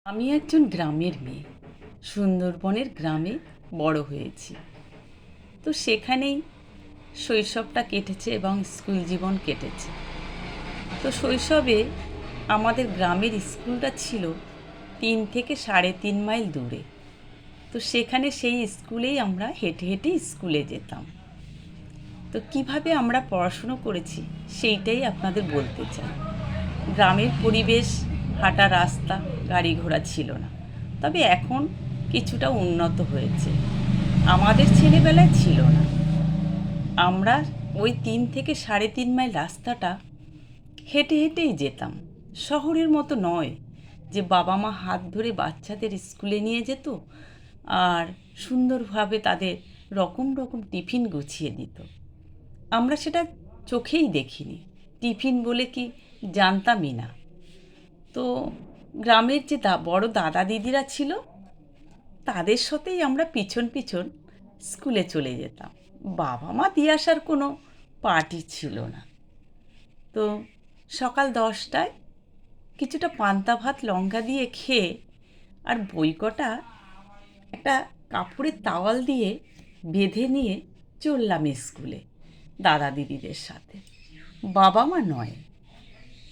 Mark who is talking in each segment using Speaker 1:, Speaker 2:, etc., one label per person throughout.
Speaker 1: আমি একজন গ্রামের মেয়ে। সুন্দরবনের গ্রামে বড় হয়েছি। তো সেখানেই শৈশবটা কেটেছে এবং স্কুল জীবন কেটেছে। তো শৈশবে আমাদের গ্রামের স্কুলটা ছিল 3 থেকে 3.5 মাইল দূরে। তো সেখানে সেই স্কুলেই আমরা হেঁটে হেঁটে স্কুলে যেতাম। তো কিভাবে আমরা পড়াশুনো করেছি সেইটাই আপনাদের বলতে চাই। গ্রামের পরিবেশ, হাঁটা রাস্তা, গাড়ি ঘোড়া ছিল না, তবে এখন কিছুটা উন্নত হয়েছে। আমাদের ছেলেবেলায় ছিল না। আমরা ওই 3 থেকে 3.5 মাইল রাস্তাটা হেঁটে হেঁটেই যেতাম। শহরের মতো নয় যে বাবা মা হাত ধরে বাচ্চাদের স্কুলে নিয়ে যেত আর সুন্দরভাবে তাদের রকম রকম টিফিন গুছিয়ে দিত। আমরা সেটা চোখেই দেখিনি। টিফিন বলে কি জানতামই না। তো গ্রামের যে বড় দাদা দিদিরা ছিল, তাদের সাথেই আমরা পিছন পিছন স্কুলে চলে যেতাম। বাবা মা দিয়ে আসার কোনো পার্টি ছিল না। তো সকাল 10টায় কিছুটা পান্তা ভাত লঙ্কা দিয়ে খেয়ে আর বই কটা একটা কাপড়ের তাওয়াল দিয়ে বেঁধে নিয়ে চললাম স্কুলে দাদা দিদিদের সাথে। বাবা মা নয়।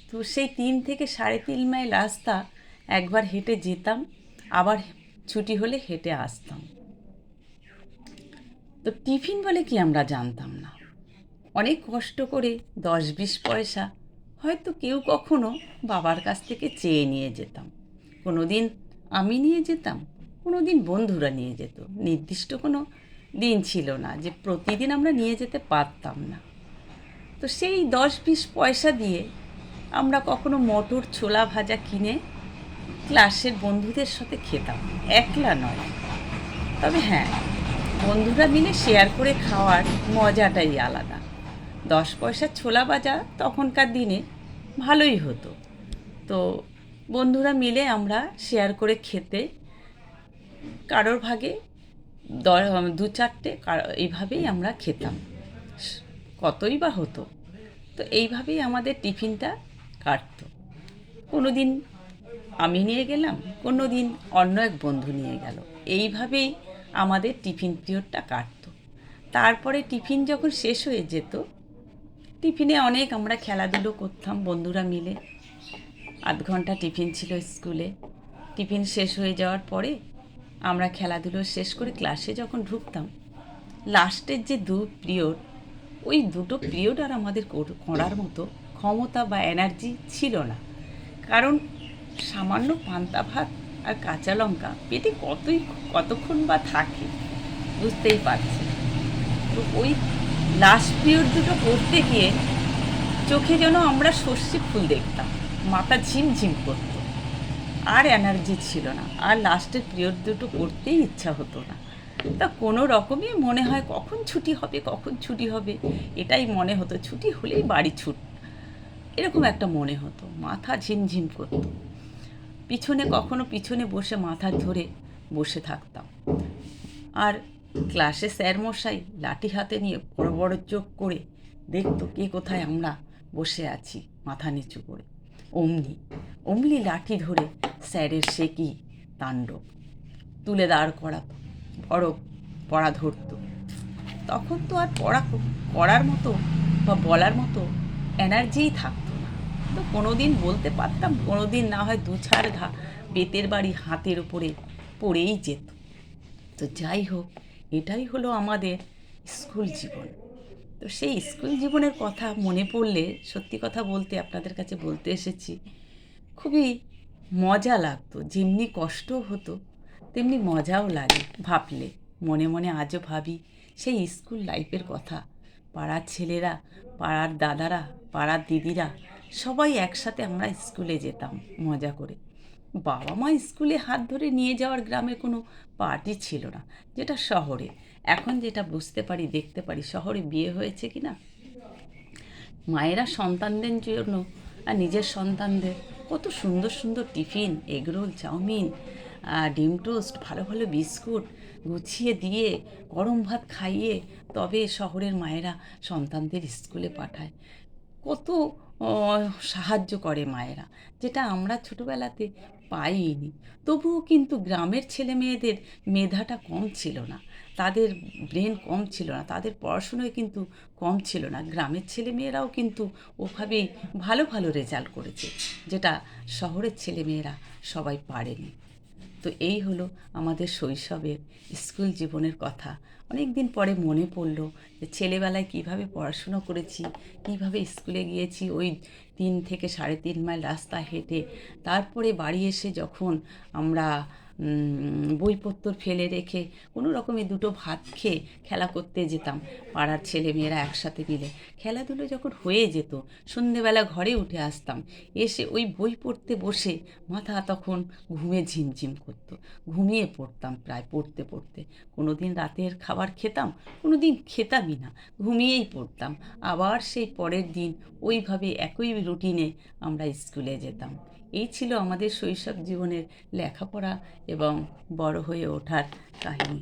Speaker 1: তো সেই 3 থেকে 3.5 মাইল রাস্তা একবার হেঁটে যেতাম, আবার ছুটি হলে হেঁটে আসতাম। তো টিফিন বলে কি আমরা জানতাম না। অনেক কষ্ট করে 10-20 পয়সা হয়তো কেউ কখনো বাবার কাছ থেকে চেয়ে নিয়ে যেতাম। কোনো দিন আমি নিয়ে যেতাম, কোনো দিন বন্ধুরা নিয়ে যেত। নির্দিষ্ট কোনো দিন ছিল না যে প্রতিদিন আমরা নিয়ে যেতে পারতাম না। তো সেই 10-20 পয়সা দিয়ে আমরা কখনো মটর ছোলা ভাজা কিনে ক্লাসের বন্ধুদের সাথে খেতাম, একলা নয়। তবে হ্যাঁ, বন্ধুরা মিলে শেয়ার করে খাওয়ার মজাটাই আলাদা। 10 পয়সার ছোলা ভাজা তখনকার দিনে ভালোই হতো। তো বন্ধুরা মিলে আমরা শেয়ার করে খেতে, কারোর ভাগে 2-4টে, এইভাবেই আমরা খেতাম। কতই বা হতো। তো এইভাবেই আমাদের টিফিনটা কাটতো। কোনো দিন আমি নিয়ে গেলাম, কোনো দিন অন্য এক বন্ধু নিয়ে গেল। এইভাবেই আমাদের টিফিন পিরিয়ডটা কাটতো। তারপরে টিফিন যখন শেষ হয়ে যেত, টিফিনে অনেক আমরা খেলাধুলো করতাম বন্ধুরা মিলে। 8 ঘন্টা টিফিন ছিল স্কুলে। টিফিন শেষ হয়ে যাওয়ার পরে আমরা খেলাধুলো শেষ করে ক্লাসে যখন ঢুকতাম, লাস্টের যে 2 পিরিয়ড, ওই দুটো পিরিয়ড আর আমাদের করার মতো ক্ষমতা বা এনার্জি ছিল না। কারণ সামান্য পান্তা ভাত আর কাঁচা লঙ্কা পেটে কতক্ষণ বা থাকে বুঝতেই পারছি। তো ওই লাস্ট পিরিয়ড দুটো করতে গিয়ে চোখে যেন আমরা সর্ষে ফুল দেখতাম, মাথা ঝিমঝিম করতো, আর এনার্জি ছিল না, আর লাস্টের পিরিয়ড দুটো করতেই ইচ্ছা হতো না। তা কোনো রকমই মনে হয় কখন ছুটি হবে, কখন ছুটি হবে, এটাই মনে হতো। ছুটি হলেই বাড়ি ছুট, এরকম একটা মনে হতো, মাথা ঝিমঝিম করতো। কখনো পিছনে বসে মাথা ধরে বসে থাকতাম। আর ক্লাসে স্যার মশাই লাঠি হাতে নিয়ে বড় বড় চোখ করে দেখতো কে কোথায় আমরা বসে আছি মাথা নিচু করে। অমনি অমনি লাঠি ধরে স্যারের সে কি তাণ্ডব, তুলে দাঁড় করাতো, বড় পড়া ধরতো। তখন তো আর পড়া করার মতো বা বলার মতো এনার্জিই থাকতো না। তো কোনো দিন বলতে পারতাম, কোনো দিন না হয় 2-4 বেতের বাড়ি হাতের উপরে পড়েই যেত। তো যাই হোক, এটাই হলো আমাদের স্কুল জীবন। তো সেই স্কুল জীবনের কথা মনে পড়লে, সত্যি কথা বলতে আপনাদের কাছে বলতে এসেছি, খুবই মজা লাগতো। যেমনি কষ্টও হতো, তেমনি মজাও লাগে ভাবলে। মনে মনে আজও ভাবি সেই স্কুল লাইফের কথা। পাড়ার ছেলেরা, পাড়ার দাদারা, পাড়ার দিদিরা সবাই একসাথে আমরা স্কুলে যেতাম মজা করে। বাবা মা স্কুলে হাত ধরে নিয়ে যাওয়ার গ্রামে কোনো পার্টি ছিল না, যেটা শহরে। এখন যেটা বুঝতে পারি, দেখতে পারি, শহরে বিয়ে হয়েছে কি না, মায়েরা সন্তানদের জন্য আর নিজের সন্তানদের কত সুন্দর সুন্দর টিফিন, এগরোল, চাউমিন, ডিম টোস্ট, ভালো ভালো বিস্কুট গুছিয়ে দিয়ে গরম ভাত খাইয়ে তবে শহরের মায়েরা সন্তানদের স্কুলে পাঠায়। কত সাহায্য করে মায়েরা, যেটা আমরা ছোটোবেলাতে পাইনি। তবুও কিন্তু গ্রামের ছেলে মেয়েদের মেধাটা কম ছিল না, তাদের ব্রেন কম ছিল না, তাদের পড়াশুনোয় কিন্তু কম ছিল না। গ্রামের ছেলেমেয়েরাও কিন্তু ওভাবেই ভালো ভালো রেজাল্ট করেছে, যেটা শহরের ছেলেমেয়েরা সবাই পারেনি। তো এই হলো আমাদের শৈশবের স্কুল জীবনের কথা। অনেক দিন পরে মনে পড়ল যে ছেলেবেলায় কীভাবে পড়াশুনো করেছি, কীভাবে স্কুলে গিয়েছি ওই 3 থেকে 3.5 মাইল রাস্তা হেঁটে। তারপরে বাড়ি এসে যখন আমরা বইপত্র ফেলে রেখে কোনো রকমে দুটো ভাত খেয়ে খেলা করতে যেতাম পাড়ার ছেলেমেয়েরা একসাথে মিলে। খেলাধুলো যখন হয়ে যেত, সন্ধেবেলা ঘরে উঠে আসতাম। এসে ওই বই পড়তে বসে মাথা তখন ঘুমে ঝিমঝিম করতো। ঘুমিয়ে পড়তাম প্রায় পড়তে পড়তে। কোনো দিন রাতের খাবার খেতাম, কোনো দিন খেতামই না, ঘুমিয়েই পড়তাম। আবার সেই পরের দিন ওইভাবে একই রুটিনে আমরা স্কুলে যেতাম। এই ছিল আমাদের শৈশব জীবনের লেখাপড়া এবং বড় হয়ে ওঠার কাহিনী।